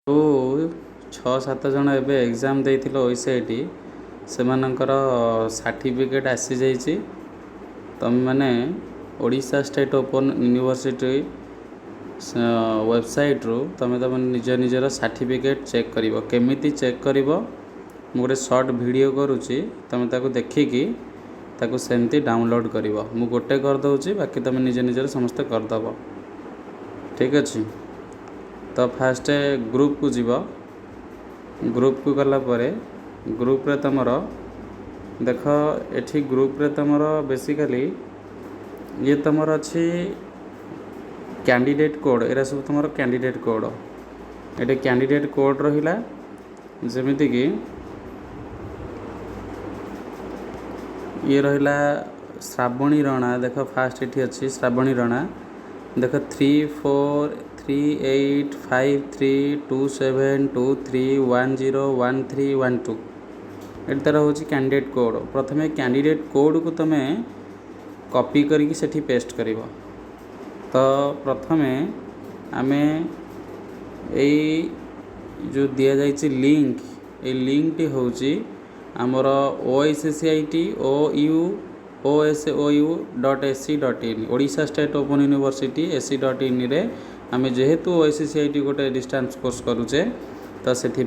जो 6-7 जन एबे एग्जाम देइथिलो ओईसीआईटी सेमानंकर सर्टिफिकेट आसी जाइछि। तमे माने Odisha state open university website रु तमे निज निजर सर्टिफिकेट चेक करिवो। केमिति चेक करिवो मु गोटे शॉर्ट वीडियो करूछि, तमे ताको देखिकी ताको सेमती डाउनलोड करिवो। मु गोटे कर दउछि, बाकी तमे निज निजर समस्त कर दबो। ठीक अछि। तो फास्ट ग्रुप को जीव। ग्रुप को गला परे ग्रुप रे तमर देख एठी ग्रुप रे तमर बेसिकली ये तमर अच्छी कैंडिडेट कोड, एरा सब तमर कैंडिडेट कोड। एटे कैंडिडेट कोड रहिला जेमिति कि ये रहिला श्रावणी राणा। देख फास्ट एठी अच्छी श्रावणी राणा। देख 3438532723101312 ये तार हूँ कैंडिडेट कोड। प्रथमे कैंडिडेट कोड को तुम कॉपी करके सेठी पेस्ट कर। तो प्रथमे आमे जो दिया जाइए लिंक, ये लिंक टी हूँ आमर oiccitu.osou.ac.in Odisha state open university ac.in रे आमे जेहेतु ओसीसीआईटी गोटे डिस्टेंस कोर्स करूचे तो से तो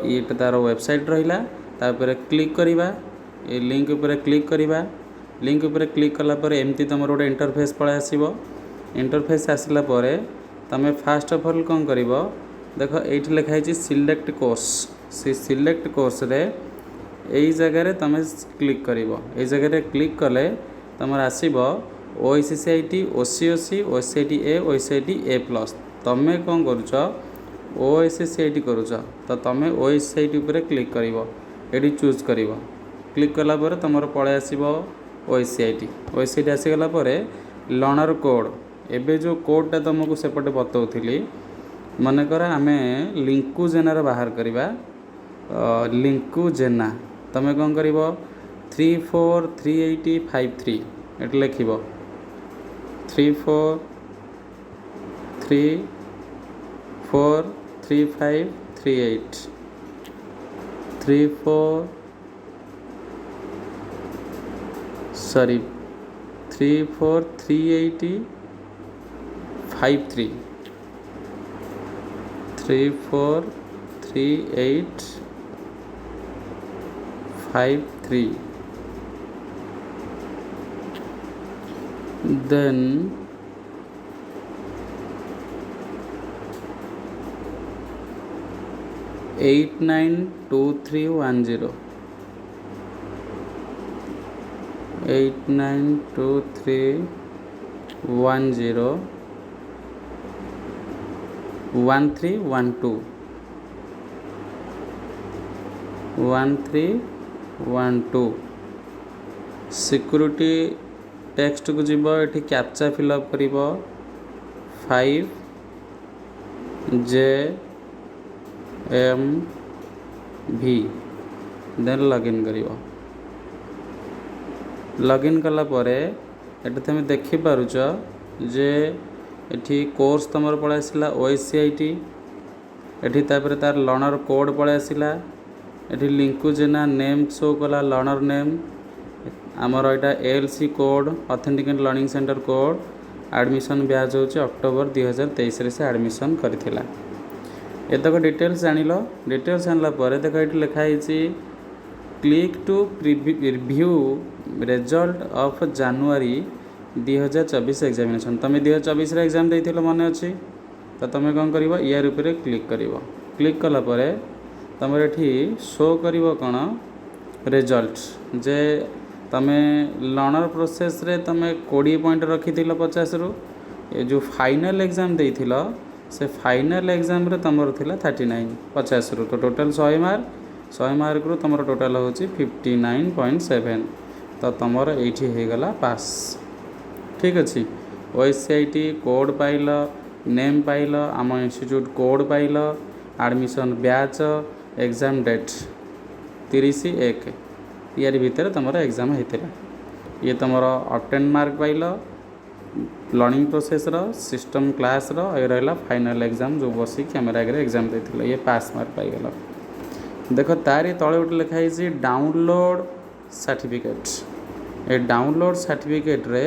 ये तार वेबसाइट रहिला। तापर क्लिक करिबा, ये लिंक ऊपर क्लिक करिबा। लिंक ऊपर क्लिक कला पर एमती तुम गोटे इंटरफेस पळे आसीबो। इंटरफेस आसला परे तमे फास्ट ऑफ ऑल कौन करिवो, देख एठी लिखा है सिलेक्ट कोर्स। से सिलेक्ट कोर्स रे यही जगह तुम क्लिक करिवो। एई जगह रे क्लिक कले तुमर आसीबो ओसीसीआईटी, ओसीओसी, ओसीआईटी ए, ओसीआईटी ए प्लस। तमे कौन करूछ ओसीसीआईटी करूछ तो तमे ओसीसीआईटी ऊपर क्लिक करिवो। एडी चूज करिवो। क्लिक कला पर तुमर पळे आसीबो ओसीआईटी। ओसीआईटी आसीगला परे लर्नर कोड। एबे जो कोडटा तुमको सेपटे बतौथिली, मनकर आमे लिंकू जेनार बाहर करिबा। लिंकू जेना तमे कौन करिवो 343853 एट लिखिबो 343538 343853 343853 then 892310 1312 1312 सिक्योरिटी टेक्स्ट को जीव। ये कैप्चा फिलअप कर 5JMV देन लॉगिन कर। लॉगिन कला परे एटे तुम देखि पारुछ जे एठी कोर्स तुमर पळे आसिला ओसीआईटी। एठी तापर तार लर्नर कोड पळे आसिला। एठी लिंकू जेना नेम शो कला लर्नर नेम। आमर एटा LC code authenticate learning centre code. Admission batch होची अक्टोबर 2023 रे से एडमिशन करथिला। एतक डिटेल्स जानिलो। डिटेल्स जानला परे देखो एठी लिखा है click to review result of January 2024 examination. तुम 2024 रे एग्जाम देइथिलो मने अछि, तो तुम कौन करिवो यार ऊपर क्लिक करिवो। क्लिक कला परे तुम एठी शो करिवो कोन रिजल्ट जे तमे लर्नर प्रोसेस रे तमे 20 पॉइंट रखिथिलो 50 रु। ये जो फाइनल एग्जाम देइथिलो से फाइनल एग्जाम रे तमर थिला 39 50 रु। तो टोटल 100 मार्क रु तमर टोटल होची 59.7। तो तमर एठी हे गला पास। ठीक अछि। ओसीआईटी कोड पाइल, नेम पाइल, आम इंस्टीट्यूट कोड पाइल, एडमिशन ब्याच, एग्जाम डेट 30/1 यार भीतर तुम एग्जाम होता। ये तुम ऑब्टेन मार्क पाइल, लर्निंग प्रोसेस रो सिस्टम क्लास रो ये रहा फाइनल एग्जाम जो बस कैमेरा आगे एग्जाम देते ये पास मार्क पाइगल। देख तारी तले गोटे लिखाई डाउनलोड सर्टिफिकेट ए डाउनलोड सर्टिफिकेट रे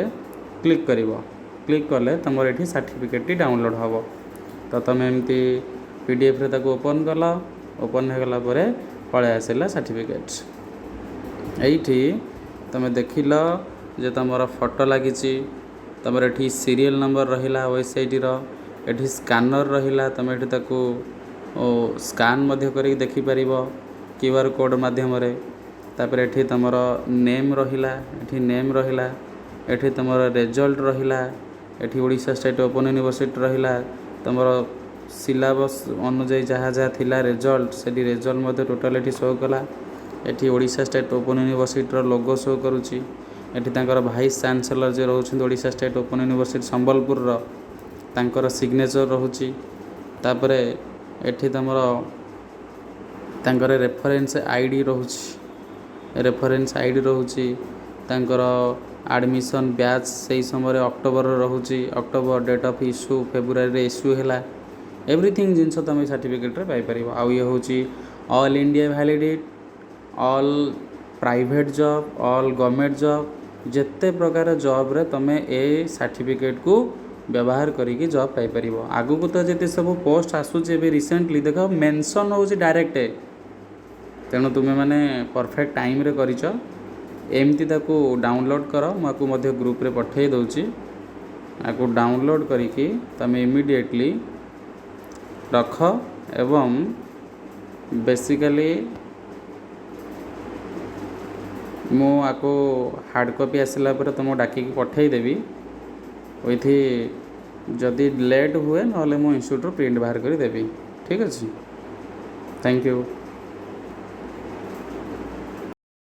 क्लिक करिवो क्लिक कले तुम ये सर्टिफिकेट डाउनलोड हम तो तुम एमती पीडीएफ रे ताको ओपन कल ओपन हो गला परे पळे आसला सर्टिफिकेट एठी तुम देखिल जे तुम फोटो लगी तुम ये सीरियल नंबर रहा वेबसाइट रो स्कानर रहा तुम ये स्कान कर देखिपर क्यूआर कोड मध्यम तापर ये तुम नेम रहा नेम रहा ये तुम रिजल्ट रहा ये ओडिशा स्टेट ओपन यूनिवर्सिटी रहा तुम सिलेबस अनुजाई जहाँ जहाँ थिला रिजल्ट से रिजल्ट टोटाल ये शो कला ये Odisha state open university logo show करुच्ची एठी तांकर भाइस चांसलर जो रोचे Odisha state open university Sambalpur तांकर सिग्नेचर रोची तापर एठी तमर तांकर रेफरेंस आईडी रोची रेफरेंस आईडी रोची तांकर एडमिशन बैच से समय अक्टोबर रोची October date of issue February रे इश्यू हैला एवरीथिंग जिनस तुम सर्टिफिकेट रे पाई परिबो। आउ ये होची all India validate all private job all government job जिते प्रकार जॉब रे तुम ए सर्टिफिकेट को व्यवहार करिकी जॉब पाई परिबो। आगु को तो जते सब पोस्ट आसुचे बे रिसेंटली देखो मेंशन होची डायरेक्ट तेणु तुम्हें माने परफेक्ट टाइम रे करिच एमती ताकू डाउनलोड कर माकू मध्य ग्रुप रे पठे दउची आकू डाउनलोड करिकी तमे इमीडिएटली रख एवं बेसिकली मु आपको हार्ड कॉपी आसला पर तुम डाकी पठेदेवी वही जदि लेट हुए ना मो इंस्टीट्यूट प्रिंट बाहर कर देवी। ठीक अच्छे थैंक यू।